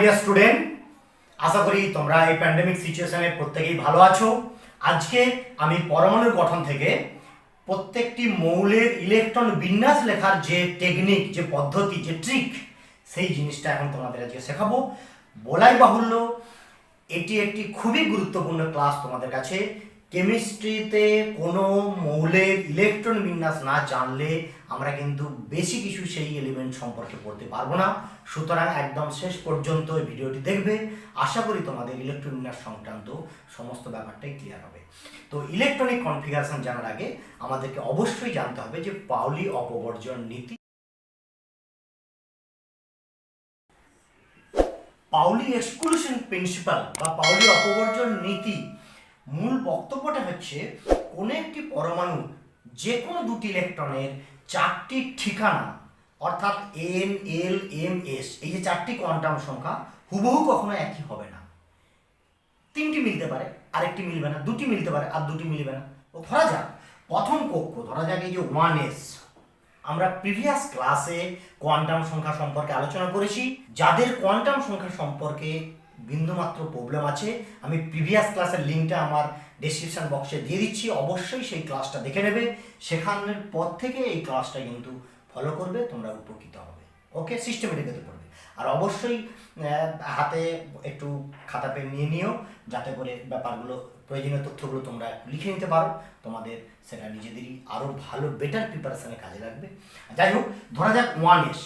Dear student, আশা করি তোমরা এই প্যান্ডেমিক সিচুয়েশনে প্রত্যেকেই ভালো আছো। আজকে আমি পরমাণুর গঠন থেকে প্রত্যেকটি মৌলের ইলেকট্রন বিন্যাস লেখার যে টেকনিক, যে পদ্ধতি, যে ট্রিক, সেই জিনিসটা এখন তোমাদের আজকে শেখাবো। বলাই বাহুল্য, এটি একটি খুবই গুরুত্বপূর্ণ ক্লাস তোমাদের কাছে। কেমিস্ট্রিতে কোনো মৌলের ইলেকট্রন বিন্যাস না জানলে আমরা কিন্তু বেশি কিছু সেই এলিমেন্ট সম্পর্কে পড়তে পারবো না। সুতরাং একদম শেষ পর্যন্ত এই ভিডিওটি দেখবে। আশা করি তোমাদের ইলেকট্রন বিন্যাস সংক্রান্ত সমস্ত ব্যাপারটাই ক্লিয়ার হবে। তো ইলেকট্রনিক কনফিগারেশন জানার আগে আমাদেরকে অবশ্যই জানতে হবে যে পাউলি অপবর্জন নীতি। পাউলি এক্সক্লুশন প্রিন্সিপাল বা পাউলি অপবর্জন নীতি মূল বক্তব্যটা হচ্ছে কোনো একটি পরমাণু যে কোনো দুটি ইলেকট্রনের চারটি ঠিকানা, অর্থাৎ এন, এল, এম, এস, এই যে চারটি কোয়ান্টাম সংখ্যা হুবহু কখনো একই হবে না। তিনটি মিলতে পারে, আরেকটি মিলবে না, দুটি মিলতে পারে আর দুটি মিলবে না। তো ধরা যাক প্রথম কক্ষ, ধরা যাক এই যে 1s। আমরা প্রিভিয়াস ক্লাসে কোয়ান্টাম সংখ্যা সম্পর্কে আলোচনা করেছি। যাদের কোয়ান্টাম সংখ্যা সম্পর্কে বিন্দুমাত্র প্রবলেম আছে, আমি প্রিভিয়াস ক্লাসের লিঙ্কটা আমার ডেসক্রিপশন বক্সে দিয়ে দিচ্ছি, অবশ্যই সেই ক্লাসটা দেখে নেবে। সেখানের পর থেকে এই ক্লাসটা কিন্তু ফলো করবে, তোমরা উপকৃত হবে। ওকে, সিস্টেমেটিক হতে পড়বে। আর অবশ্যই হাতে একটু খাতা পেন নিয়ে নিও, যাতে করে ব্যাপারগুলো, প্রয়োজনীয় তথ্যগুলো তোমরা লিখে নিতে পারো। তোমাদের সেটা নিজেদেরই আরও ভালো বেটার প্রিপারেশনে কাজে লাগবে। যাই হোক, ধরা যাক 1s,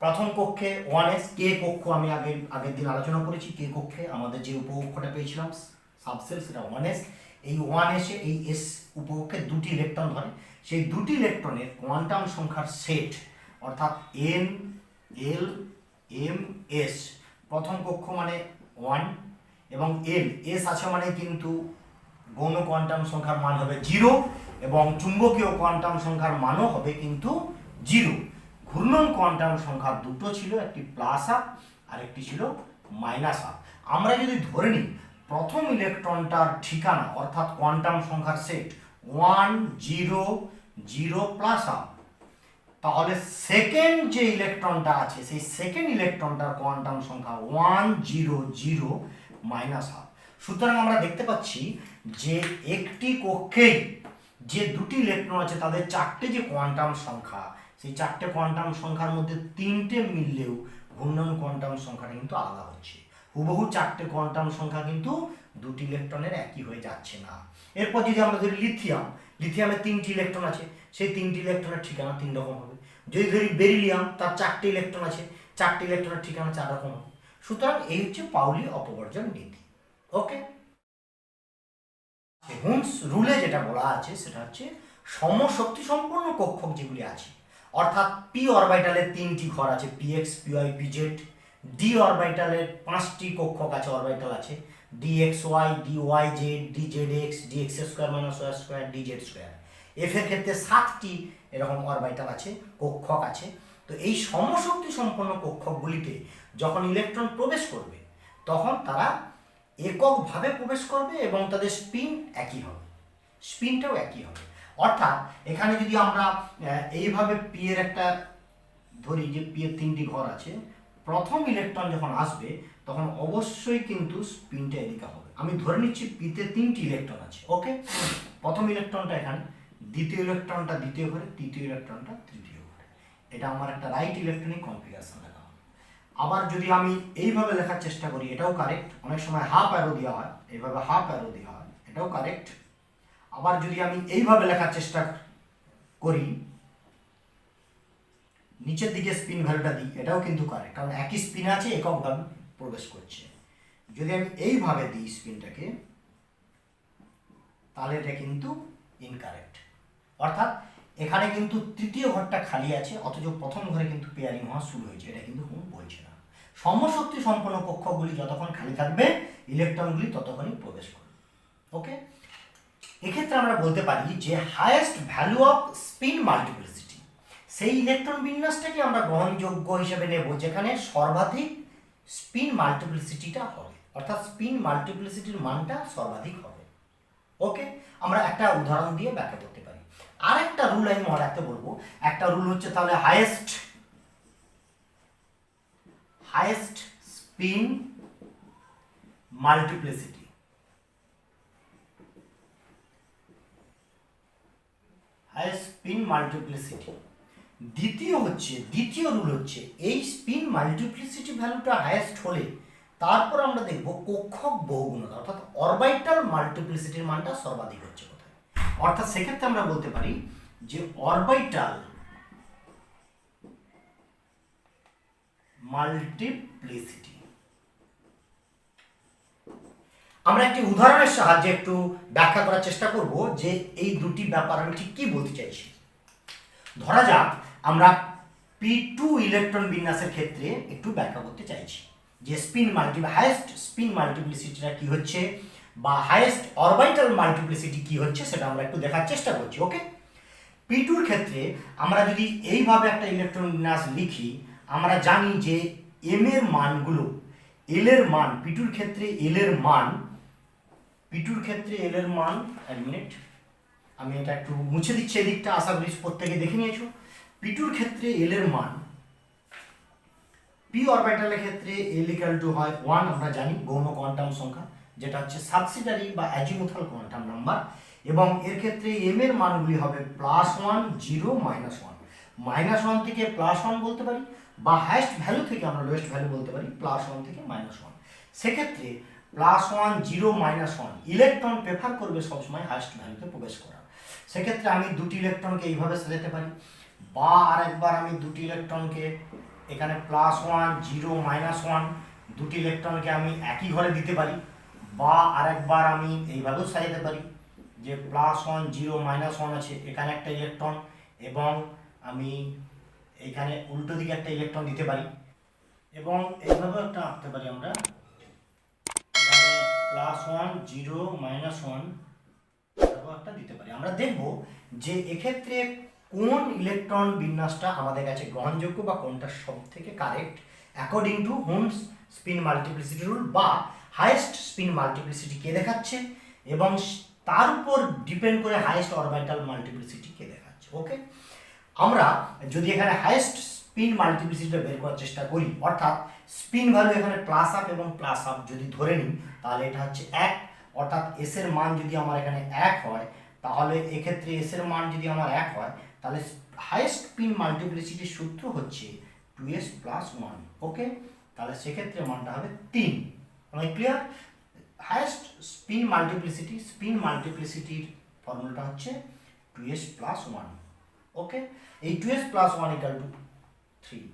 প্রথম কক্ষে 1s। কে কক্ষ আমি আগের দিন আলোচনা করেছি। কে কক্ষে আমাদের যে উপকক্ষটা পেয়েছিলাম সাবসেল, সেটা 1s। এই 1s এ এই এস উপকক্ষে দুটি ইলেকট্রন ধরে। সেই দুটি ইলেকট্রনের কোয়ান্টাম সংখ্যার সেট, অর্থাৎ এন, এল, এম, এস। প্রথম কক্ষ মানে 1 এবং এল, এস আছে মানে কিন্তু গৌণ কোয়ান্টাম সংখ্যার মান হবে 0 এবং চুম্বকীয় কোয়ান্টাম সংখ্যার মানও হবে কিন্তু 0। ঘূর্ণন কোয়ান্টাম সংখ্যা দুটো ছিল, একটি প্লাস আপ আর একটি ছিল মাইনাস আপ। আমরা যদি ধরে নিই প্রথম ইলেকট্রনটার ঠিকানা, অর্থাৎ কোয়ান্টাম সংখ্যার সেট 1 0 0 প্লাস আপ, তাহলে সেকেন্ড যে ইলেকট্রনটা আছে সেই সেকেন্ড ইলেকট্রনটার কোয়ান্টাম সংখ্যা 1 0 0 মাইনাস হাফ। সুতরাং আমরা দেখতে পাচ্ছি যে একটি কক্ষেই যে দুটি ইলেকট্রন আছে তাদের চারটে যে কোয়ান্টাম সংখ্যা, সেই চারটে কোয়ান্টাম সংখ্যার মধ্যে তিনটে মিললেও ঘূর্ণন কোয়ান্টাম সংখ্যাটা কিন্তু আলাদা হচ্ছে। হুবহু চারটে কোয়ান্টাম সংখ্যা কিন্তু দুটি ইলেকট্রনের একই হয়ে যাচ্ছে না। এরপর যদি আমরা ধরি লিথিয়াম, লিথিয়ামে তিনটি ইলেকট্রন আছে, সেই তিনটি ইলেকট্রনের ঠিকানা তিন রকম হবে। যদি ধরি বেরিলিয়াম, তার চারটি ইলেকট্রন আছে, চারটি ইলেকট্রনের ঠিকানা 4 রকম হবে। সুতরাং এই হচ্ছে পাউলি অপবর্জন নীতি। ওকে, হুমস রুলে যেটা বলা আছে সেটা হচ্ছে সমশক্তি সম্পন্ন কক্ষক যেগুলি আছে, অর্থাৎ পি অরবিটালের তিনটি ঘর আছে, পিএক্স, পিওয়াই, পিজেড। ডি অরবিটালের 5টি কক্ষক আছে, অরবিটাল আছে, d x y, d y z, d z x, d x square minus y square, d z square. F এর ক্ষেত্রে 7টি এরকম অরবিটাল আছে, কক্ষক আছে। তো এই সমশক্তি সম্পন্ন কক্ষকগুলিতে যখন ইলেকট্রন প্রবেশ করবে তখন তারা এককভাবে প্রবেশ করবে এবং তাদের স্পিন একই হবে, স্পিনটাও একই হবে। অর্থাৎ এখানে যদি আমরা এইভাবে পি এর একটা ধরি যে পি এর 3টি ঘর আছে, প্রথম ইলেকট্রন যখন আসবে তখন অবশ্যই কিন্তু স্পিনটা এদিকে হবে। আমি ধরে নিচ্ছি পিতে 3টি ইলেকট্রন আছে। ওকে, প্রথম ইলেকট্রনটা এখানে, দ্বিতীয় ইলেকট্রনটা দ্বিতীয় ঘরে, তৃতীয় ইলেকট্রনটা তৃতীয় ঘরে। এটা আমার একটা রাইট ইলেকট্রনিক কনফিগারেশন লেখা হবে। আবার যদি আমি এইভাবে লেখার চেষ্টা করি, এটাও কারেক্ট। অনেক সময় হাফ অ্যারো দেওয়া হয়, এইভাবে হাফ অ্যারো দেওয়া হয়, এটাও কারেক্ট। আবার যদি আমি এইভাবে লেখার চেষ্টা করি, নিচের দিকে স্পিন ভ্যালুটা দিই, এটাও কিন্তু কারেক্ট, কারণ একই স্পিন আছে, এককভাবে প্রবেশ করছে। যদি আমি এইভাবে দিই স্পিনটাকে, তাহলে এটা কিন্তু ইনকারেক্ট। অর্থাৎ এখানে কিন্তু তৃতীয় ঘরটা খালি আছে, অথচ প্রথম ঘরে কিন্তু পেয়ারিং হওয়া শুরু হয়েছে, এটা কিন্তু হুম বলছে না। সমশক্তি সম্পন্ন কক্ষগুলি যতক্ষণ খালি থাকবে ইলেকট্রনগুলি ততক্ষণই প্রবেশ করবে। ওকে, এক্ষেত্রে আমরা বলতে পারি যে highest value off spin multiplicity, সেই ইলেকট্রন বিন্যাসটাকে আমরা গ্রহণযোগ্য হিসেবে নেব যেখানে সর্বাধিক স্পিন মাল্টিপ্লিসিটিটা হবে, অর্থাৎ স্পিন মাল্টিপ্লিসিটির মানটা সর্বাধিক হবে। ওকে, আমরা একটা উদাহরণ দিয়ে ব্যাখ্যা করতে পারি। আর একটা রুল আমি মনে রাখতে বলবো, একটা রুল হচ্ছে তাহলে highest spin multiplicity. Highest spin multiplicity. দ্বিতীয় রুল হচ্ছে এই স্পিন মাল্টিপ্লিসিটি ভ্যালুটা হায়েস্ট হলে তারপর আমরা দেখব কক্ষক বহুগুণতা অর্থাৎ অরবিটাল মাল্টিপ্লিসিটির মানটা সর্বাধিক হচ্ছে কোথায়। অর্থাৎ সেক্ষেত্রে আমরা বলতে পারি যে অরবিটাল মাল্টিপ্লিসিটি। আমরা একটি উদাহরণের সাহায্যে একটু ব্যাখ্যা করার চেষ্টা করব যে এই দুটি ব্যাপার আমি ঠিক কি বলতে চাইছি। ধরা যাক আমরা p2 ইলেকট্রন বিন্যাসের ক্ষেত্রে একটু ব্যাখ্যা করতে চাইছি যে হাইয়েস্ট স্পিন মাল্টিপ্লিসিটিটা কি হচ্ছে বা হাইয়েস্ট অরবিটাল মাল্টিপ্লিসিটি কি হচ্ছে সেটা আমরা একটু দেখার চেষ্টা করছি। ওকে, p2 এর ক্ষেত্রে আমরা যদি এইভাবে একটা ইলেকট্রন বিন্যাস লিখি, আমরা জানি যে m এর মানগুলো l এর মান p2 এর ক্ষেত্রে l এর মান এক মিনিট আমি এটা একটু মুছে দিচ্ছি এই দিকটা, আশা করি প্রত্যেকে দেখে নিয়েছো। p2 এর ক্ষেত্রে l এর মান p অরবিটালের ক্ষেত্রে l = হয় 1, আমরা জানি গৌণ কোয়ান্টাম সংখ্যা যেটা হচ্ছে সাবসিডারি বা অ্যাজিমুথাল কোয়ান্টাম নাম্বার, এবং এর ক্ষেত্রে m এর মানগুলি হবে +1 0 -1 থেকে +1 বলতে পারি বা হাইয়েস্ট ভ্যালু থেকে আমরা লোয়েস্ট ভ্যালু বলতে পারি +1 থেকে -1। সেক্ষেত্রে +1 0 -1 ইলেকট্রন প্রেফার করবে সবসময় হাইয়েস্ট ভ্যালুতে প্রবেশ করা। সেক্ষেত্রে আমি দুটি ইলেকট্রনকে এইভাবে সাজাতে পারি, বা আরেকবার আমি দুটি ইলেকট্রনকে এখানে +1 0 -1 দুটি ইলেকট্রনকে আমি একই ঘরে দিতে পারি, বা আরেকবার আমি এইভাবেও সাজাতে পারি যে +1 0 -1 আছে এখানে একটা ইলেকট্রন, এবং আমি এইখানে উল্টো দিকে একটা ইলেকট্রন দিতে পারি, এবং এইভাবেও একটা আঁকতে পারি আমরা +1 0 -1 একটা দিতে পারি। আমরা দেখব যে এক্ষেত্রে কোন ইলেকট্রন বিন্যাসটা আমাদের কাছে গ্রহণযোগ্য বা কোনটা সব থেকে correct according to Hund's spin multiplicity rule বা হাইয়েস্ট স্পিন মাল্টিপ্লিসিটি কে দেখাচ্ছে, এবং তার উপর ডিপেন্ড করে হাইয়েস্ট অরবিটাল মাল্টিপ্লিসিটি কে দেখাচ্ছে। ওকে, আমরা যদি এখানে হাইয়েস্ট স্পিন মাল্টিপ্লিসিটিটা বের করার চেষ্টা করি, অর্থাৎ স্পিন ভ্যালু এখানে প্লাস আপ এবং প্লাস আপ যদি ধরে নিই তাহলে এটা হচ্ছে 1, অর্থাৎ এস এর মান যদি আমার এখানে 1 হয় তাহলে এক্ষেত্রে এস এর মান যদি আমার 1 হয় তাহলে হাইয়েস্ট স্পিন মাল্টিপ্লিসিটির সূত্র হচ্ছে 2s + 1। ওকে, তাহলে সেক্ষেত্রে মানটা হবে 3। মানে ক্লিয়ার? হাইয়েস্ট স্পিন মাল্টিপ্লিসিটির ফর্মুলাটা হচ্ছে 2s + 1। ওকে, এই 2s + 1 = 3।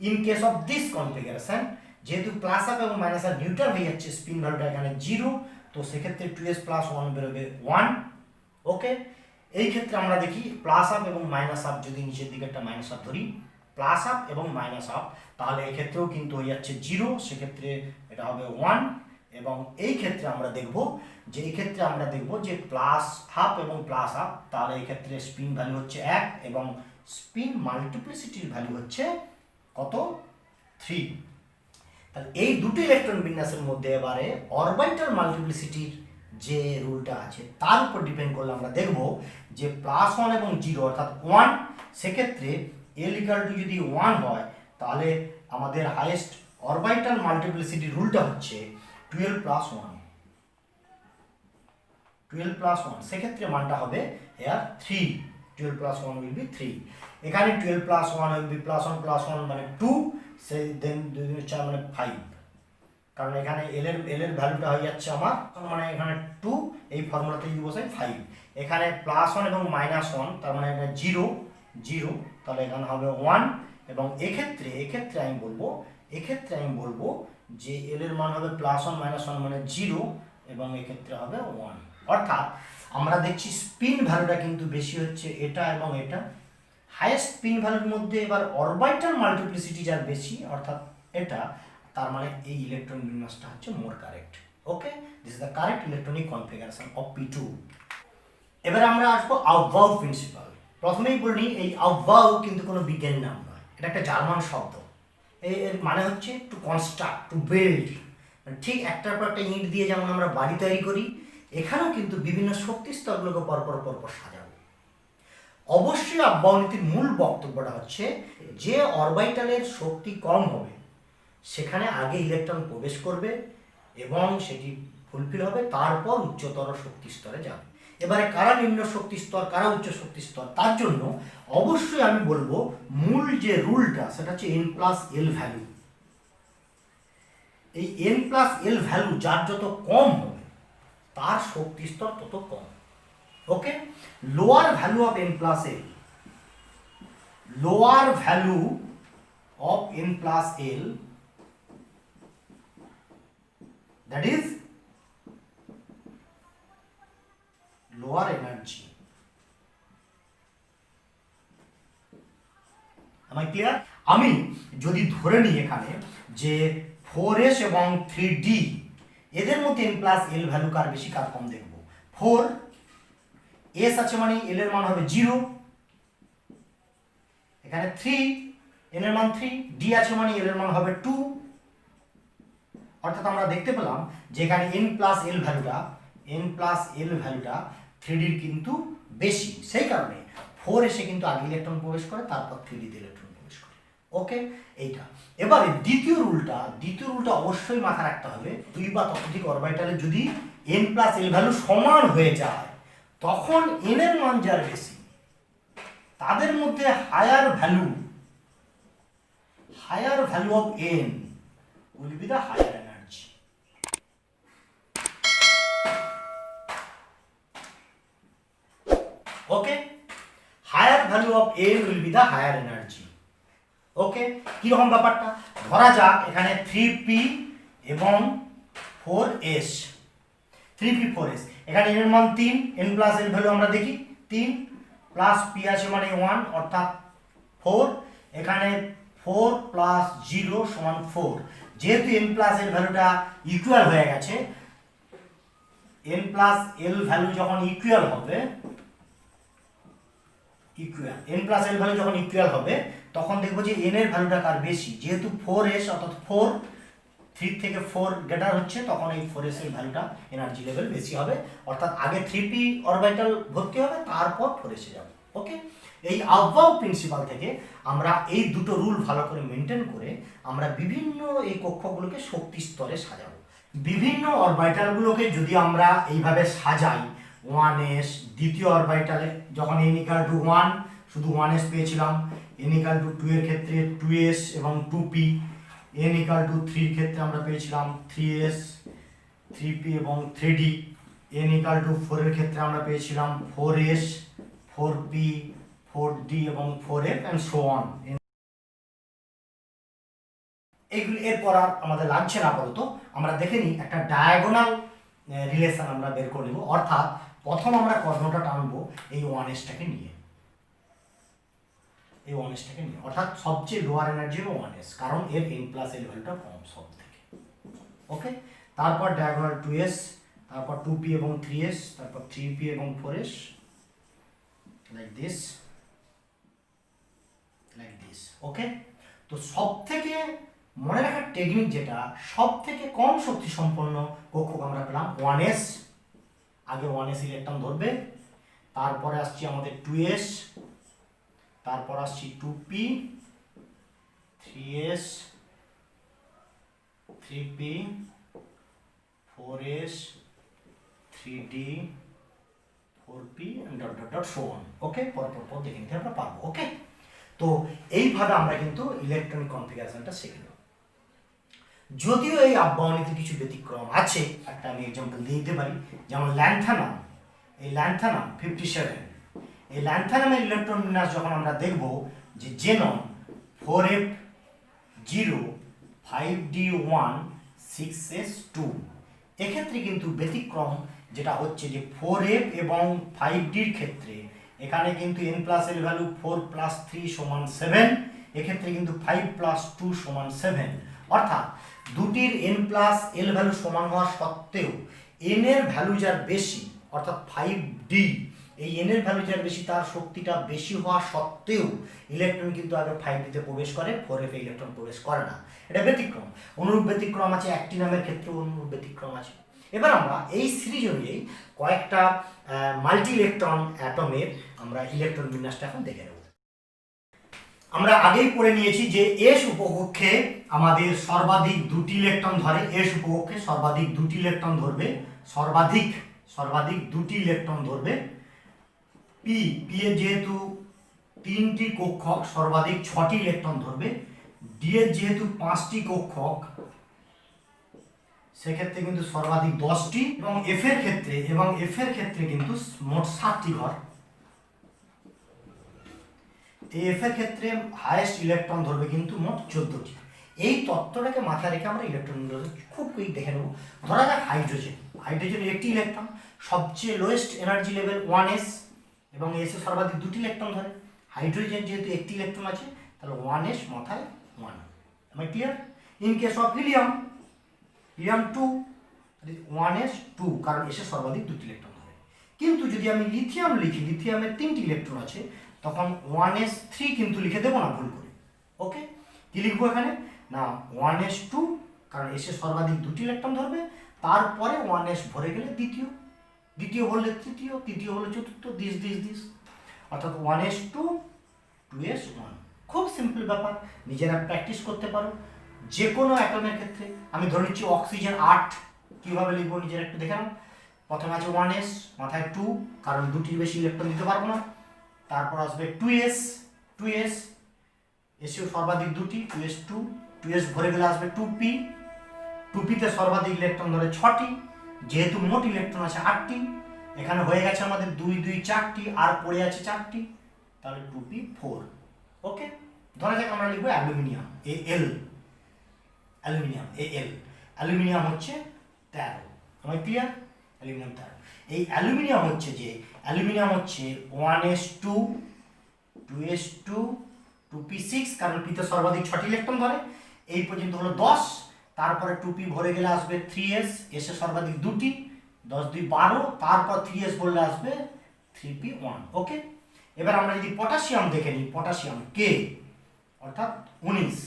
In case of this configuration যেহেতু প্লাস আপ এবং মাইনাস আপ নিউট্রাল হয়ে যাচ্ছে, স্পিন ভ্যালুটা এখানে 0, তো সেক্ষেত্রে 2s + 1 বেরোবে 1। ওকে, এই ক্ষেত্রে আমরা দেখি প্লাস আপ এবং মাইনাস আপ যদি নিচের দিকে একটা মাইনাস আপ ধরি, প্লাস আপ এবং মাইনাস আপ, তাহলে এক্ষেত্রেও কিন্তু হয়ে যাচ্ছে 0, সেক্ষেত্রে এটা হবে 1। এবং এই ক্ষেত্রে আমরা দেখব যে প্লাস হাফ এবং প্লাস আপ, তাহলে এই ক্ষেত্রে স্পিন ভ্যালু হচ্ছে 1 এবং স্পিন মাল্টিপ্লিসিটির ভ্যালু হচ্ছে কত? 3। তাহলে এই দুটি ইলেকট্রন বিন্যাসের মধ্যে এবারে অরবিটাল মাল্টিপ্লিসিটির যে রুলটা আছে তার উপর ডিপেন্ড করলে আমরা দেখব যে +1 এবং 0 অর্থাৎ 1, সেক্ষেত্রে l = যদি 1 হয় তাহলে আমাদের হাইয়েস্ট অরবিটাল মাল্টিপ্লিসিটি রুলটা হচ্ছে 12 + 1। সেক্ষেত্রে মানটা হবে here 3। 12 + 1 will be 3। এখানে 12 + 1 will be +1 + 1 মানে 2, দেন 2 4 মানে 5, কারণ এখানে l এর ভ্যালুটা হয়ে যাচ্ছে আমার মানে এখানে 2, এই ফর্মুলাতে যদি বসাই 5, এখানে +1 এবং -1 তার মানে এটা 0, তাহলে এখানে হবে 1, এবং এক্ষেত্রে আমি বলবো যে l এর মান হবে +1 -1 মানে 0, এবং এক্ষেত্রে হবে 1। অর্থাৎ আমরা দেখছি স্পিন ভ্যালুটা কিন্তু বেশি হচ্ছে এটা এবং এটা। হাইয়েস্ট স্পিন ভ্যালুর মধ্যে এবার অরবিটাল মাল্টিপ্লিসিটি যার বেশি অর্থাৎ এটা, তার মানে এই ইলেকট্রন বিন্যাসটা হচ্ছে more correct. Okay, this is the correct electronic configuration of p2। এবারে আমরা আসবো আউফবাউ প্রিন্সিপাল। প্রথমেই বলি এই আউফবাউ কিন্তু কোনো বিজ্ঞানী নাম নয়, এটা একটা জার্মান শব্দ। এর মানে হচ্ছে টু কনস্ট্রাক্ট, টু বিল্ড। ঠিক একটার পর একটা ইট দিয়ে যেমন আমরা বাড়ি তৈরি করি, এখানেও কিন্তু বিভিন্ন শক্তি স্তরগুলোকে পরপর সাজাবো। অবশ্যই আউফবাউ নীতির মূল বক্তব্যটা হচ্ছে যে অরবিটালের শক্তি কম হবে সেখানে আগে ইলেকট্রন প্রবেশ করবে এবং সেটি ফুলফিল হবে, তারপর উচ্চতর শক্তি স্তরে যাবে। এবারে কারা নিম্ন শক্তি স্তর, কারা উচ্চ শক্তি স্তর, তার জন্য অবশ্যই আমি বলবো মূল যে রুলটা সেটা হচ্ছে n+l ভ্যালু। এই n+l ভ্যালু যার যত কম হবে তার শক্তি স্তর তত কম। Okay, lower value of n+l, lower value of n+l, that is lower energy. Am I clear? আমি যদি ধরে নিই এখানে যে 4s এবং 3d এদের মধ্যে n+l ভ্যালু কার বেশি কার কম দেখব। 4s আছে মানে l এর মান হবে 0, এখানে 3 n এর মান 3, d আছে মানে l এর মান হবে 2। অর্থাৎ আমরা দেখতে পেলাম যে এখানে n+l ভ্যালুটা 3d এর কিন্তু বেশি, সেই কারণে 4 এসে কিন্তু আগে ইলেকট্রন প্রবেশ করে, তারপর 3d তে ইলেকট্রন প্রবেশ করে। ওকে, এইটা। এবারে দ্বিতীয় রুলটা অবশ্যই মাথায় রাখতে হবে, দুই বা ততোধিক অরবিটালে যদি n+l ভ্যালু সমান হয়ে যায় তখন n এর মান যার বেশি তাদের মধ্যে higher value of n will be the higher energy. Okay, higher value of n will be the higher energy. ওকে, কি রকম ব্যাপারটা, ধরা যাক এখানে 3p এবং 4s, 3p 4s, এখানে n এর মান 3, n+l ভ্যালু আমরা দেখি 3 প্লাস p আছে মানে 1 অর্থাৎ 4, এখানে 4 প্লাস 0 সমান 4। যেহেতু n+l ভ্যালুটা ইকুয়াল হয়ে গেছে, n+l ভ্যালু যখন ইকুয়াল হবে, n+l ভ্যালু যখন ইকুয়াল হবে তখন দেখবো যে n এর ভ্যালুটা কার বেশি। যেহেতু 4s অর্থাৎ 4, 3 থেকে 4 গ্রেটার হচ্ছে, তখন এই 4s এর ভ্যালুটা এনার্জি লেভেল বেশি হবে, অর্থাৎ আগে 3p অরবিটাল ভর্তি হবে তারপর 4s এ যাবে। ওকে, এই আবহাওয়া প্রিন্সিপাল থেকে আমরা এই দুটো রুল ভালো করে মেনটেন করে আমরা বিভিন্ন এই কক্ষগুলোকে শক্তি স্তরে সাজাবো। বিভিন্ন অরবিটালগুলোকে যদি আমরা এইভাবে সাজাই, 1s, দ্বিতীয় অরবিটালে যখন n = 1 শুধু 1s পেয়েছিলাম, n = 2 এর ক্ষেত্রে 2s এবং 2p, n = 3 এর ক্ষেত্রে আমরা পেয়েছিলাম 3s, 3p এবং 3d, n = 4 এর ক্ষেত্রে আমরা পেয়েছিলাম 4s, 4p, 4d এবং 4f and so on। এইগুলো এরপর আর আমাদের লাগছে না আপাতত, আমরা দেখে নিই একটা ডায়াগোনাল রিলেশন আমরা বের করে নেব। অর্থাৎ প্রথম আমরা কর্ণটা টানবো এই 1sটাকে নিয়ে, অর্থাৎ সবচেয়ে লোয়ার এনার্জি হবে 1s, কারণ এর n+l ভ্যালুটা কম সব থেকে। ওকে, তারপর ডায়াগোনাল 2s, তারপর 2p এবং 3s, তারপর 3p এবং 4s, লাইক দিস। ওকে, তো সব থেকে মনে রাখার টেকনিক যেটা, সব থেকে কম শক্তি সম্পন্ন কক্ষক আমরা পেলাম 1s, আগে 1s ইলেকট্রন ধরবে, তারপরে আসছি আমাদের 2s, তারপর আসছি 2p, 3s, 3p, 4s, 3d, 4p and dot dot dot so on. ওকে, পর দেখে নিতে আমরা পারবো। ওকে, তো এইভাবে আমরা কিন্তু ইলেকট্রনিক কনফিগারেশনটা শিখে নেব। যদিও এই আব্বাওনিতে কিছু ব্যতিক্রম আছে, একটা আমি এক্সাম্পল দিয়ে দিতে পারি, যেমন ল্যান্থানাম, এই ল্যান্থানাম 57, এই ল্যান্থানামের ইলেকট্রন বিন্যাস যখন আমরা দেখব যে জেনন 4f0 5d1 6s2, এক্ষেত্রে কিন্তু ব্যতিক্রম যেটা হচ্ছে যে 4f এবং 5dর ক্ষেত্রে এখানে কিন্তু n+l ভ্যালু 4 + 3 = 7, এক্ষেত্রে কিন্তু 5 + 2 = 7। অর্থাৎ দুটির n+l ভ্যালু সমান হওয়া সত্ত্বেও n এর ভ্যালু যার বেশি, অর্থাৎ 5d, এই n এর ভ্যালু যার বেশি তার শক্তিটা বেশি হওয়া সত্ত্বেও ইলেকট্রন কিন্তু আগে 5d তে প্রবেশ করে, 4f এ ইলেকট্রন প্রবেশ করে না। এটা ব্যতিক্রম। অনুরূপ ব্যতিক্রম আছে অ্যাক্টিনামের ক্ষেত্রে, অনুরূপ ব্যতিক্রম আছে। এবার আমরা এই সিরিজ অনুযায়ী কয়েকটা মাল্টি ইলেকট্রন অ্যাটমের আমরা ইলেকট্রন বিন্যাসটা এখন দেখে নেব। আমরা আগেই পড়ে নিয়েছি যে এস উপকক্ষে আমাদের সর্বাধিক দুটি ইলেকট্রন ধরে, এস উপকক্ষে সর্বাধিক দুটি ইলেকট্রন ধরবে, সর্বাধিক দুটি ইলেকট্রন ধরবে। পি এর যেহেতু তিনটি কক্ষক সর্বাধিক 6টি ইলেকট্রন ধরবে। ডি এর যেহেতু 5টি কক্ষক সেক্ষেত্রে কিন্তু সর্বাধিক 10টি, এবং এফ এর ক্ষেত্রে কিন্তু মোট 7টি ঘর। এফ এর ক্ষেত্রে হাইয়েস্ট ইলেকট্রন ধরবে কিন্তু মোট 14টি। এই তত্ত্বটাকে মাথায় রেখে আমরা ইলেকট্রনগুলো খুব কুইক দেখে নেব। ধরা যাক হাইড্রোজেনের একটি ইলেকট্রন, সবচেয়ে লোয়েস্ট এনার্জি লেভেল 1s, এবং এসে সর্বাধিক দুটি ইলেকট্রন ধরে। হাইড্রোজেন যেহেতু একটি ইলেকট্রন আছে তাহলে 1s মাথায় 1। আমার clear? In case of helium 2, 1s 2, কারণ এসে সর্বাধিক দুটি ইলেকট্রন ধরে। কিন্তু যদি আমি লিথিয়াম লিখি, লিথিয়ামের 3টি ইলেকট্রন আছে, তখন 1s 3 কিন্তু লিখে দেবো না ভুল করে। ওকে, কি লিখবো এখানে না 1s 2, কারণ এসে সর্বাধিক দুটি ইলেকট্রন ধরবে। তারপরে 1s ভরে গেলে দ্বিতীয় হলে তৃতীয় হলে চতুর্থ, দিস, অর্থাৎ 1s 2, 2s 1। খুব সিম্পল ব্যাপার, নিজেরা প্র্যাকটিস করতে পারো যে কোনো অ্যাটমের ক্ষেত্রে। আমি ধরে নিচ্ছি অক্সিজেন 8, কীভাবে লিখবো নিজেরা একটু দেখে নাও। প্রথমে আছে 1s, মাথায় 2, কারণ দুটির বেশি ইলেকট্রন দিতে পারবো না। তারপর আসবে 2s, এসেও সর্বাধিক দুটি, 2s 2, 2s ভরে গেলে আসবে 2p তে সর্বাধিক ইলেকট্রন ধরে 6টি, যেহেতু মোট ইলেকট্রন আছে 8টি। এখানে হয়ে গেছে আমাদের 2 2 4টি, আর পড়ে আছে 4টি, তাহলে 2p4। ওকে, ধরা যাক আমরা লিখবো অ্যালুমিনিয়াম অ্যালুমিনিয়াম হচ্ছে 13। আমার ক্লিয়ার? অ্যালুমিনিয়াম 13। এই অ্যালুমিনিয়াম হচ্ছে 1s 2, 2s 2, 2p6, কারণ পিতে সর্বাধিক 6টি ইলেকট্রন ধরে। এই পর্যন্ত হলো 10। তারপরে 2p ভরে গেলে আসবে 3s, এসে সর্বাধিক দুটি, 10 2 12, তারপর 3s বললে আসবে 3p1। ওকে, এবার আমরা যদি পটাশিয়াম দেখে নিই, পটাশিয়াম কে অর্থাৎ 19।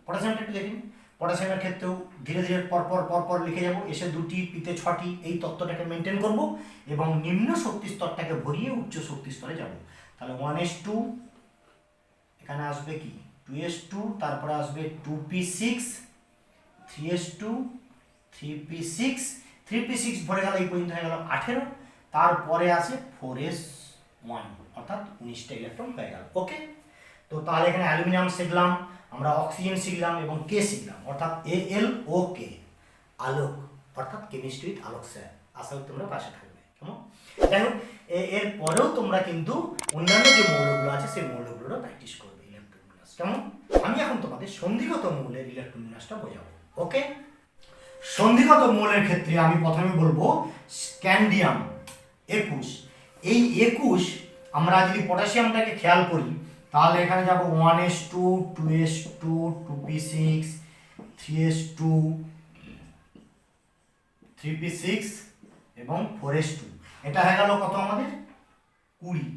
পটাশিয়ামটা একটু দেখি। পটাশিয়ামের ক্ষেত্রেও ধীরে ধীরে পরপর লিখে যাব, এসে দুটি, পিতে 6টি, এই তত্ত্বটাকে মেনটেন করব এবং নিম্ন শক্তি স্তরটাকে ভরিয়ে উচ্চ শক্তি স্তরে যাব। তাহলে 1s 2, এখানে আসবে কি 2s 2, তারপরে আসবে 2p6, 3s 2, 3p6, 3p6 ভরে গেল, এই পর্যন্ত হয়ে গেল 18। তারপরে আসে 4s 1, অর্থাৎ 19টা ইলেকট্রন হয়ে গেল। ওকে, তো তাহলে এখানে অ্যালুমিনিয়াম শিখলাম, আমরা অক্সিজেন শিখলাম এবং কে শিখলাম, অর্থাৎ ALOK, আলোক, অর্থাৎ কেমিস্ট্রি উইথ আলোক স্যার। আশা করি তোমরা পাশে থাকবে। কেমন? যাই হোক, এর পরেও তোমরা কিন্তু অন্যান্য যে মৌলগুলো আছে সেই মৌলগুলো প্র্যাকটিস করবে ইলেকট্রন বিন্যাস। কেমন? আমি এখন তোমাদের সন্ধিগত মৌলের ইলেকট্রন বিন্যাসটা বোঝাবো। ওকে, সন্ধিগত মৌলের ক্ষেত্রে আমি প্রথমে বলবো স্ক্যান্ডিয়াম 21। এই 21 আমরা যদি পটাশিয়ামটাকে খেয়াল করি তাহলে এখানে যাব 1s 2, 2s 2, 2p6, 3s 2, 3p6 এবং 4s 2। এটা হয়ে গেল কত আমাদের 20।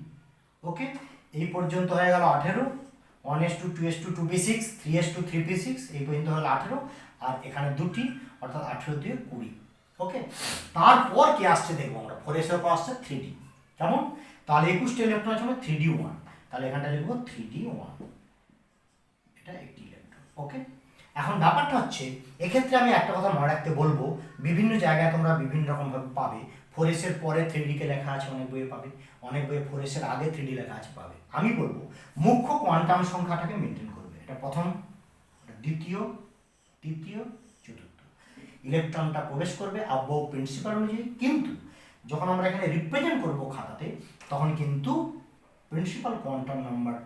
ওকে, এই পর্যন্ত হয়ে গেল 18। 1s 2, 2s 2, 2p6, 3s 2, 3p6, এই পর্যন্ত হলো 18, আর এখানে দুটি, অর্থাৎ 18 দিয়ে 20। ওকে, তারপর কি আসছে দেখবো আমরা, 4s এর পর আসছে 3d। কেমন? তাহলে 21টা ইলেকট্রন আছে 3d1, তাহলে এখানটা লিখবো 3d1, এটা একটি ইলেকট্রন। ওকে, এখন ব্যাপারটা হচ্ছে এক্ষেত্রে আমি একটা কথা মনে রাখতে বলবো, বিভিন্ন জায়গায় তোমরা বিভিন্ন রকমভাবে পাবে। 4s এর পরে 3d কে লেখা আছে অনেক বইয়ে পাবে, অনেক বইয়ে 4s এর আগে 3d লেখা আছে পাবে। আমি বলবো মুখ্য কোয়ান্টাম সংখ্যাটাকে মেনটেন করবে, এটা প্রথম, দ্বিতীয়, তৃতীয়, চতুর্থ। ইলেকট্রনটা প্রবেশ করবে আবহাওয়া প্রিন্সিপাল অনুযায়ী, কিন্তু যখন আমরা এখানে রিপ্রেজেন্ট করব খাতাতে তখন কিন্তু প্রিন্সিপাল কোয়ান্টাম নাম্বার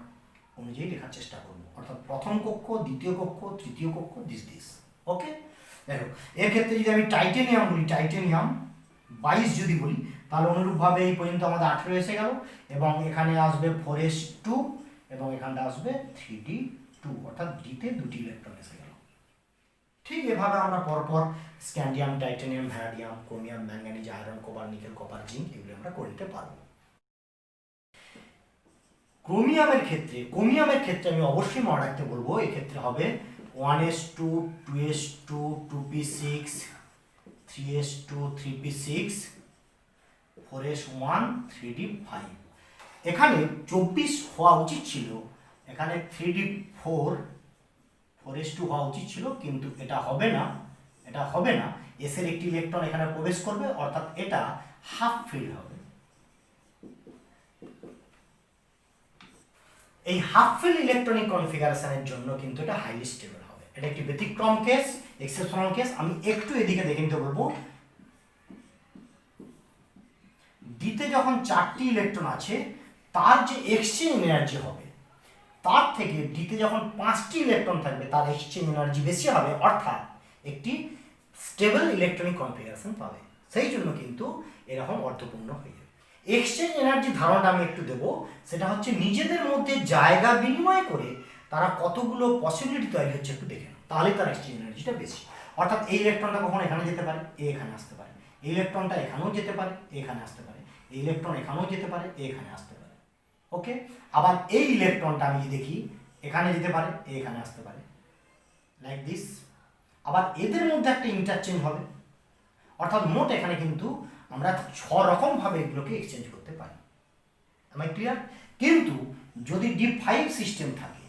অনুযায়ী লেখার চেষ্টা করব, অর্থাৎ প্রথম কক্ষ, দ্বিতীয় কক্ষ, তৃতীয় কক্ষ, দিস। ওকে, দেখো এর ক্ষেত্রে যদি আমি টাইটেনিয়াম বলি, টাইটেনিয়াম 22 যদি বলি, তাহলে অনুরূপভাবে এই পর্যন্ত আমাদের 18 এসে গেল, এবং এখানে আসবে 4s 2 এবং এখানটা আসবে 3d2, অর্থাৎ ডিতে দুটি ইলেকট্রন এসে গেল। ঠিক এভাবে আমরা পরপর scandium, titanium, vanadium, chromium, manganese, iron, cobalt, nickel, copper, zinc এগুলো আমরা করে নিতে পারবো। ক্রোমিয়ামের ক্ষেত্রে আমি অবশ্যই মনে রাখতে বলবো, এক্ষেত্রে হবে 1s 2, 2s 2, 2p6, 3s 2, 3p6, 4s 1, 3d5। এখানে 24 হওয়া উচিত ছিল, এখানে 3d4 হওয়া উচিত ছিল, কিন্তু এটা হবে না, এস এর একটি ইলেকট্রন এখানে প্রবেশ করবে, অর্থাৎ এটা হাফ ফিল্ড হবে। এই হাফ ফিল্ড ইলেকট্রনিক কনফিগারেশনের জন্য কিন্তু এটা হাইলি স্টেবল হবে। এটা একটি ব্যতিক্রম কেস, এক্সেপশনাল কেস। আমি একটু এদিকে দেখে নিতে বলবো। ডিতে যখন 4টি ইলেকট্রন আছে, তার যে এক্সচেঞ্জ এনার্জি হবে তার থেকে ডিতে যখন 5টি ইলেকট্রন থাকবে তার এক্সচেঞ্জ এনার্জি বেশি হবে, অর্থাৎ একটি স্টেবল ইলেকট্রনিক কনফিগারেশন পাবে। সেই জন্য কিন্তু এরকম অর্থপূর্ণ হয়ে যাবে। এক্সচেঞ্জ এনার্জি ধারণাটা আমি একটু দেবো, সেটা হচ্ছে নিজেদের মধ্যে জায়গা বিনিময় করে তারা কতগুলো পসিবিলিটি তৈরি হচ্ছে একটু দেখে নাও, তাহলে তার এক্সচেঞ্জ এনার্জিটা বেশি। অর্থাৎ এই ইলেকট্রনটা কখন এখানে যেতে পারে, এখানে আসতে পারে, এই ইলেকট্রনটা এখানেও যেতে পারে, এখানে আসতে পারে, এই ইলেকট্রন এখানেও যেতে পারে, এখানে আসতে পারে। ওকে, আবার এই ইলেকট্রনটা আমি দেখি এখানে যেতে পারে, এখানে আসতে পারে, লাইক দিস। আবার এদের মধ্যে একটা ইন্টারচেঞ্জ হবে, অর্থাৎ মোট এখানে কিন্তু আমরা 6 রকম ভাবে এগুলোকে এক্সচেঞ্জ করতে পারি। am I clear? কিন্তু যদি D5 সিস্টেম থাকে,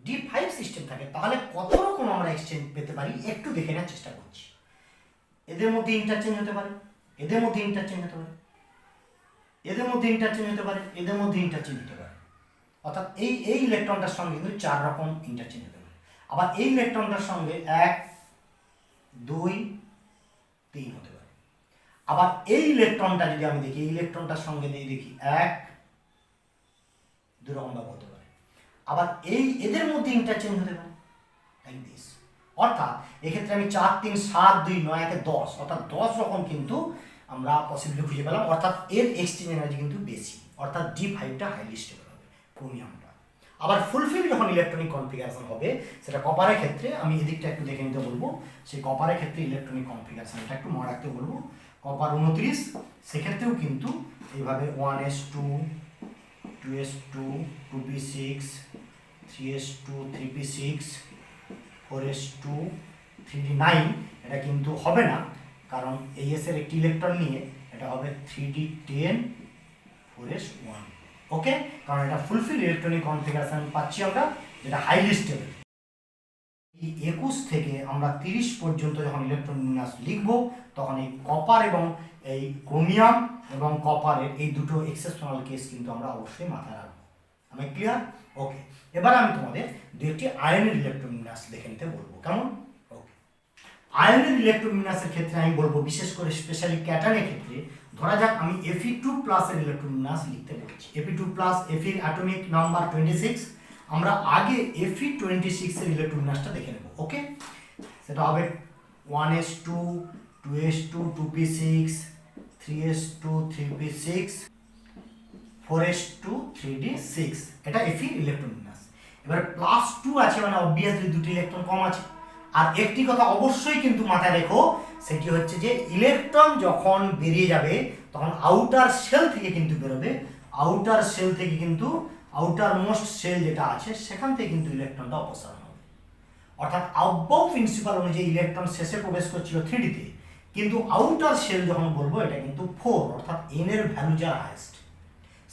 D5 সিস্টেম থাকে, তাহলে কত রকম আমরা এক্সচেঞ্জ পেতে পারি একটু দেখে নেওয়ার চেষ্টা করছি। এদের মধ্যে ইন্টারচেঞ্জ হতে পারে, এদের মধ্যে ইন্টারচেঞ্জ হতে পারে, এদের মধ্যে ইন্টারচেঞ্জ হতে পারে, এদের মধ্যে ইন্টারচেঞ্জ হতে পারে। অর্থাৎ এই ইলেকট্রনটার সঙ্গে কিন্তু 4 রকম ইন্টারচেঞ্জ হতে পারে। আবার এই ইলেকট্রনটার সঙ্গে 1 2 3 হতে পারে। আবার এই ইলেকট্রনটা যদি আমি দেখি, এই ইলেকট্রনটার সঙ্গে দেখি 1 2 রকম ভাবে হতে পারে। আবার এদের মধ্যে ইন্টারচেঞ্জ হতে পারে, লাইক দিস। অর্থাৎ এক্ষেত্রে আমি 4 3 7 2 9 1 10, অর্থাৎ 10 রকম কিন্তু আমরা পসিবিলিটি খুঁজে পেলাম। অর্থাৎ এর এক্সচেঞ্জ এনার্জি কিন্তু বেশি, অর্থাৎ D5টা হাইলি স্টেবল হবে, ক্রোমিয়ামটা। আবার ফুলফিল যখন ইলেকট্রনিক কনফিগারেশন হবে, সেটা কপারের ক্ষেত্রে আমি এদিকটা একটু দেখে নিতে বলবো। সেই কপারের ক্ষেত্রে ইলেকট্রনিক কনফিগারেশনটা একটু মনে রাখতে বলবো। কপার 29, সেক্ষেত্রেও কিন্তু এইভাবে 1s2 2s2 2p6 3s2 3p6 4s2 3d9, এটা কিন্তু হবে না, কারণ AS এর একটি ইলেকট্রন নিয়ে এটা হবে 3d10 4s1। ওকে, কারণ এটা ফুলফিল ইলেকট্রনিক কনফিগারেশন পাচ্ছি আমরা, যেটা হাইলি স্টেবল। এই 21 থেকে আমরা 30 পর্যন্ত যখন ইলেকট্রন বিন্যাস লিখব, তখন এই কপার এবং এই ক্রোমিয়াম এবং কপারের এই দুটো এক্সেপশনাল কেস কিন্তু আমরা অবশ্যই মাথায় রাখবো। আমি ক্লিয়ার? ওকে, এবার আমি তোমাদের দুটি আয়নের ইলেকট্রন বিন্যাস দেখে নিতে বলবো, কেমন? ওকে, আয়নের ইলেকট্রন বিন্যাসের ক্ষেত্রে আমি বলবো, বিশেষ করে স্পেশালি ক্যাটানের ক্ষেত্রে, ধরা যাক আমি Fe2+ এর ইলেকট্রন বিন্যাস লিখতে বলছি। Fe2+, Fe এর অ্যাটমিক নাম্বার 26। আমরা আগে Fe26 এর ইলেকট্রন বিন্যাসটা দেখে নেব। ওকে, সেটা হবে 1s2 2s2 2p6 3s2 3p6 4s2 3d6, এটা Fe ইলেকট্রন বিন্যাস। এবার +2 আছে, মানে অবভিয়াসলি দুটি ইলেকট্রন কম আছে। আর একটি কথা অবশ্যই কিন্তু মাথায় রেখো, সেটি হচ্ছে যে ইলেকট্রন যখন বেরিয়ে যাবে তখন আউটার সেল থেকে কিন্তু বেরোবে, আউটার সেল থেকে কিন্তু আউটার মোস্ট সেল যেটা আছে সেখান থেকে কিন্তু ইলেকট্রনটা অপসারণ হবে। অর্থাৎ আববাউ প্রিন্সিপাল অনুযায়ী ইলেকট্রন শেষে প্রবেশ করছিল 3d-তে, কিন্তু আউটার সেল যখন বলবো এটা কিন্তু 4, অর্থাৎ n এর ভ্যালু যার হাইয়েস্ট।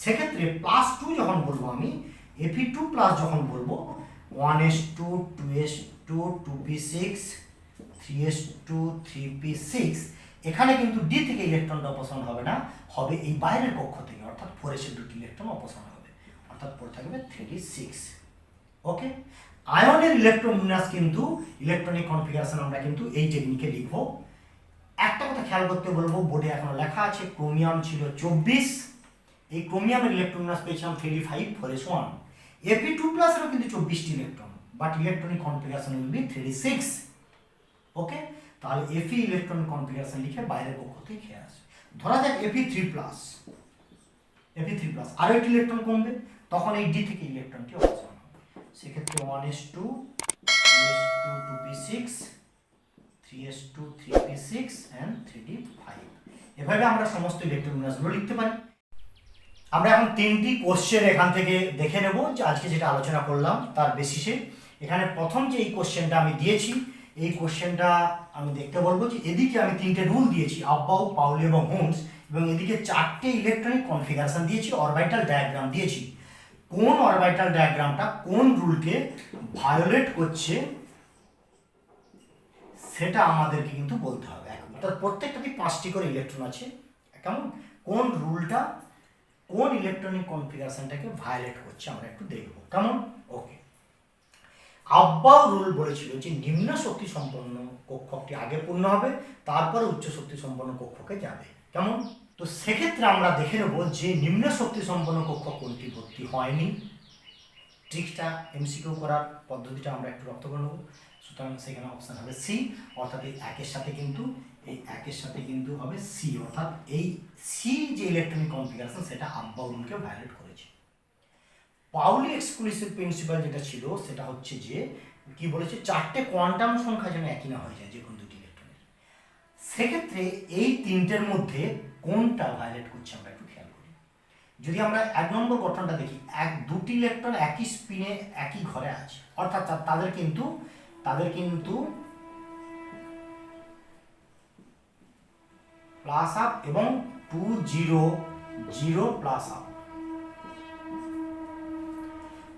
সেক্ষেত্রে +2 যখন বলবো আমি, Fe2+ যখন বলবো 1s2 2s2 2p6 3s2 3p6, এখানে কিন্তু D থেকে ইলেকট্রনটা অপসারণ হবে না, হবে এই বাইরের কক্ষ থেকে, অর্থাৎ 4s এর দুটি ইলেকট্রন অপসারণ হবে, অর্থাৎ পড়ে থাকবে 3d6। ওকে, আয়নের ইলেকট্রন বিন্যাস কিন্তু ইলেকট্রনিক কনফিগারেশন আমরা কিন্তু এই টেকনিকে লিখবো। একটা কথা খেয়াল করতে বলবো, বোর্ডে এখনো লেখা আছে ক্রোমিয়াম ছিল 24, এই ক্রোমিয়ামের ইলেকট্রন বিন্যাস পেয়েছিলাম 3d5 4s1। Fe2+ এরও কিন্তু 24টি electron, but electronic configuration will be 3d6। Okay, তাহলে Fe ইলেকট্রন কনফিগারেশন লিখে বাইরের কক্ষ থেকে খেয়ে আসবে। ধরা যাক Fe3+, আরও একটি ইলেকট্রন কমবে, তখন এই D থেকে ইলেকট্রনটি অপসারণ হবে। সেক্ষেত্রে 1s2 2s2 2p6 3s2 3p6 and 3d5। এভাবে আমরা সমস্ত ইলেকট্রন বিন্যাসগুলো লিখতে পারি। আমরা এখন 3টি কোশ্চেন এখান থেকে দেখে নেব, যে আজকে যেটা আলোচনা করলাম তার বেসিসে। এখানে প্রথম যে এই কোশ্চেনটা আমি দিয়েছি, এই কোশ্চেনটা আমি দেখতে বলবো যে এদিকে আমি 3টে রুল দিয়েছি, আব্বাউ, পাউলি এবং হোমস, এবং এদিকে 4টে ইলেকট্রনিক কনফিগারেশন দিয়েছি, অরবিটাল ডায়াগ্রাম দিয়েছি। কোন অরবিটাল ডায়াগ্রামটা কোন রুলকে ভায়োলেট করছে সেটা আমাদেরকে কিন্তু বলতে হবে। অর্থাৎ প্রত্যেকটাতে 5টি করে ইলেকট্রন আছে, কেমন, কোন রুলটা কোন ইলেকট্রনিক কনফিগারেশনটাকে ভায়োলেট করছে আমরা একটু দেখব, কেমন। ওকে, আব্বাউ রুল বলেছিল যে নিম্ন শক্তি সম্পন্ন কক্ষকটি আগে পূর্ণ হবে, তারপরে উচ্চ শক্তি সম্পন্ন কক্ষকে যাবে, কেমন। তো সেক্ষেত্রে আমরা দেখে নেব যে নিম্ন শক্তি সম্পন্ন কক্ষ কোনটি ভর্তি হয়নি। ট্রিক্সটা এমসিকিউ করার পদ্ধতিটা আমরা একটু রপ্ত করে নেব। সুতরাং সেখানে অপশান হবে সি, অর্থাৎ এই একের সাথে কিন্তু হবে সি, অর্থাৎ এই সি যে ইলেকট্রনিক কনফিগারেশন সেটা আব্বাউ রুলকে ভায়োলেট করেছে। পাউলি এক্সক্লুসিভ প্রিন্সিপাল যেটা ছিল সেটা হচ্ছে যে কি বলেছে, 4টে কোয়ান্টাম সংখ্যা যেন একই না হয়ে যায় যে কোনো দুটি ইলেকট্রনের। সেক্ষেত্রে এই 3টের মধ্যে কোনটা ভায়োলেট করছে আমরা একটু খেয়াল করি। যদি আমরা 1 নম্বর গঠনটা দেখি, দুটি ইলেকট্রন একই স্পিনে একই ঘরে আছে, অর্থাৎ তাদের কিন্তু প্লাস আপ এবং 2 0 0 প্লাস আপ,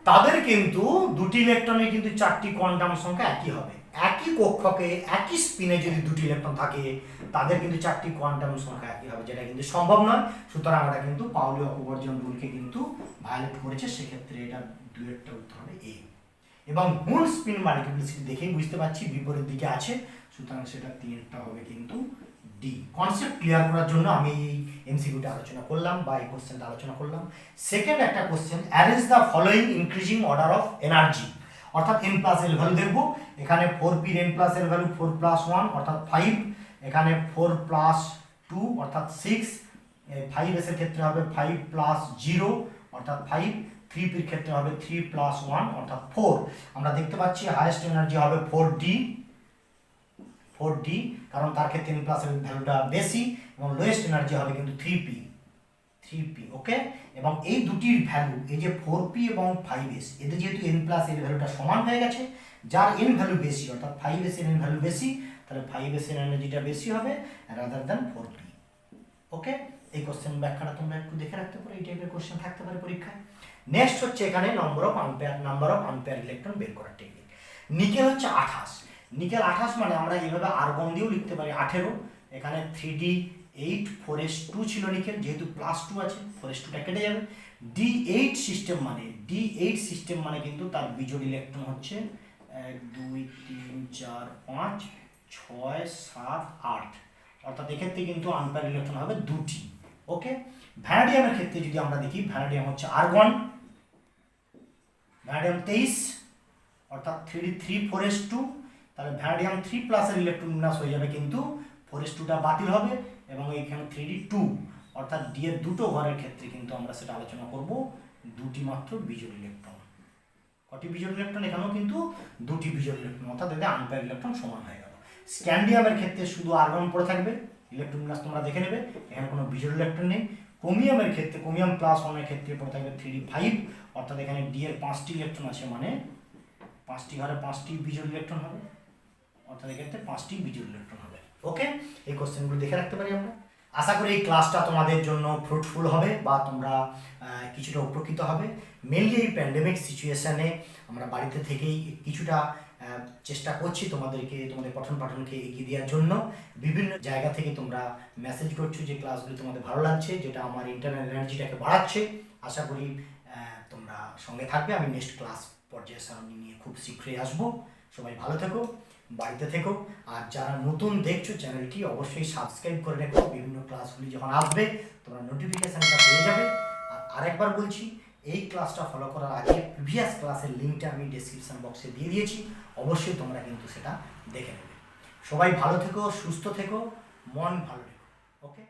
তাদের কিন্তু দুটি ইলেকট্রনের কিন্তু 4টি কোয়ান্টাম সংখ্যা একই হবে। একই কক্ষকে একই স্পিনে যদি দুটি ইলেকট্রন থাকে তাদের কিন্তু 4টি কোয়ান্টাম সংখ্যা একই হবে, যেটা কিন্তু সম্ভব নয়। সুতরাং আমরা কিন্তু পাউলি অপবর্জন রুলকে কিন্তু ভায়োলেট করেছে, সেক্ষেত্রে এটা দুইটা উত্তর হবে এ। এবং হুন স্পিন মাল্টিপ্লিসিটি দেখেই বুঝতে পারছি বিপরীত দিকে আছে, সুতরাং সেটা 3টা হবে কিন্তু ডি। কনসেপ্ট ক্লিয়ার করার জন্য আমি এই এমসিকিউটা আলোচনা করলাম বা এই কোশ্চেনটা আলোচনা করলাম। সেকেন্ড একটা question, arrange the following increasing order of energy, অর্থাৎ n প্লাস এল ভ্যালু দেখবো। এখানে 4p n plus L value 4 plus 1 অর্থাৎ 5, এখানে 4 প্লাস 2 অর্থাৎ 6, 5s এর ক্ষেত্রে হবে 5 প্লাস 0 অর্থাৎ 5, 3p এর ক্ষেত্রে হবে 3 প্লাস 1 অর্থাৎ 4। আমরা দেখতে পাচ্ছি হাইয়েস্ট এনার্জি হবে 4d, কারণ তার ক্ষেত্রে n প্লাস এর ভ্যালুটা বেশি, এবং লোয়েস্ট এনার্জি হবে কিন্তু 3p। ওকে, এবং এই দুটির ভ্যালু, এই যে 4p এবং 5s, এদের যেহেতু n প্লাস এর ভ্যালুটা সমান হয়ে গেছে, যার n ভ্যালু বেশি অর্থাৎ 5s এর n ভ্যালু বেশি, তাহলে 5s এর এনার্জিটা বেশি হবে রাদার দ্যান 4p। ওকে, এই কোশ্চেন ব্যাখ্যাটা তোমরা একটু দেখে রাখতে পারো, এই টাইপের কোশ্চেন থাকতে পারে পরীক্ষায়। নেক্সট হচ্ছে এখানে নাম্বার অফ আনপেয়ার ইলেকট্রন বের করার টেকনিক। নিকেল হচ্ছে 28, নিকেল 28 মানে আমরা এইভাবে আর্গন দিয়েও লিখতে পারি 18। এখানে 3d8 4s2 ছিল নিকেল, যেহেতু প্লাস 2 আছে 4s2টা কেটে যাবে। d8 সিস্টেম মানে কিন্তু তার বিজোড় ইলেকট্রন হচ্ছে 1 2 3 4 5 6 7 8, অর্থাৎ এক্ষেত্রে কিন্তু আনপেয়ার ইলেকট্রন হবে 2টি। ওকে, ভ্যানাডিয়ামের ক্ষেত্রে যদি আমরা দেখি, ভ্যানাডিয়াম হচ্ছে আর্গন, ভ্যানাডিয়াম 23 অর্থাৎ 3d3 4s2, তাহলে ভ্যানাডিয়াম 3 প্লাসের ইলেকট্রন বিন্যাস হয়ে যাবে, কিন্তু 4s2টা বাতিল হবে, এবং এখানে 3d2 অর্থাৎ d এর দুটো ঘরের ক্ষেত্রে কিন্তু আমরা সেটা আলোচনা করব, 2টি মাত্র বিজোড় ইলেকট্রন। কটি বিজোড় ইলেকট্রন? এখানেও কিন্তু 2টি বিজোড় ইলেকট্রন, অর্থাৎ এদের আনপেয়ার ইলেকট্রন সমান হয়ে গেল। স্ক্যান্ডিয়ামের ক্ষেত্রে শুধু আর্গন পড়ে থাকবে, ইলেকট্রন বিন্যাস তোমরা দেখে নেবে, এখানে কোনো বিজোড় ইলেকট্রন নেই। ক্রোমিয়ামের ক্ষেত্রে, ক্রোমিয়াম প্লাস 1 এর ক্ষেত্রে পড়ে থাকবে 3d5, অর্থাৎ এখানে d এর 5টি ইলেকট্রন আছে, মানে 5টি ঘরে 5টি বিজোড় ইলেকট্রন হবে, অর্থাৎ এক্ষেত্রে 5টি বিজোড় ইলেকট্রন হবে। ওকে, এই কোশ্চেনগুলো দেখে রাখতে পারি আমরা। আশা করি এই ক্লাসটা তোমাদের জন্য ফ্রুটফুল হবে বা তোমরা কিছুটা উপকৃত হবে। মেনলি এই প্যান্ডেমিক সিচুয়েশানে আমরা বাড়িতে থেকেই কিছুটা চেষ্টা করছি তোমাদের পঠন পাঠনকে এগিয়ে দেওয়ার জন্য। বিভিন্ন জায়গা থেকে তোমরা মেসেজ করছো যে ক্লাসগুলো তোমাদের ভালো লাগছে, যেটা আমার ইন্টারনাল এনার্জিটাকে বাড়াচ্ছে। আশা করি তোমরা সঙ্গে থাকবে। আমি নেক্সট ক্লাস পর্যায়ে সারণী নিয়ে খুব শীঘ্রই আসবো। সবাই ভালো থেকো, বাড়িতে থেকো, আর যারা নতুন দেখছো চ্যানেলটি অবশ্যই সাবস্ক্রাইব করে রেখো। বিভিন্ন ক্লাসগুলি যখন আসবে তোমরা নোটিফিকেশানটা পেয়ে যাবে। আর আরেকবার বলছি, এই ক্লাসটা ফলো করার আগে প্রিভিয়াস ক্লাসের লিঙ্কটা আমি ডেসক্রিপশন বক্সে দিয়ে দিয়েছি, অবশ্যই তোমরা কিন্তু সেটা দেখে নেবে। সবাই ভালো থেকো, সুস্থ থেকো, মন ভালো রেখো। ওকে।